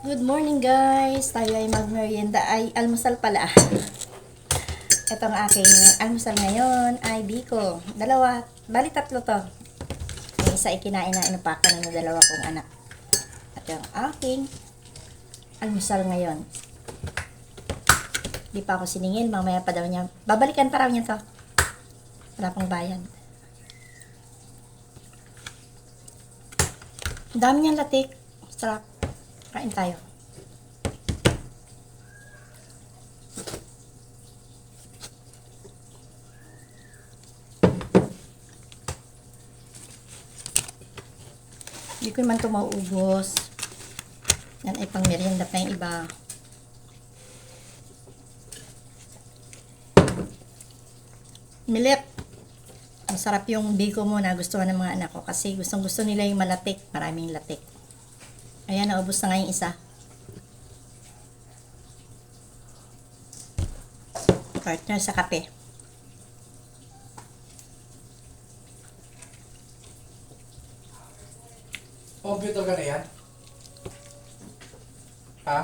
Good morning guys! Tayo ay magmerienda, ay almusal pala. Ito ang aking almusal ngayon ay biko. Dalawa, bali tatlo to. Yung isa ikinain na inupakan ng dalawa kong anak. At yung aking almusal ngayon. Di pa ako siningin, mamaya pa daw niya. Babalikan pa raw niya to. Wala pang bayan. Ang dami niyang latik. Sarap. Kain tayo. Hindi ko naman ito mauubos. Yan ay pang merienda pa yung iba. Milip. Masarap yung biko mo na gusto ng mga anak ko kasi gustong gusto nila yung malatik. Maraming latik. Ayan, naubos na nga yung isa. Partner sa kape. Computer ka na yan? Ha?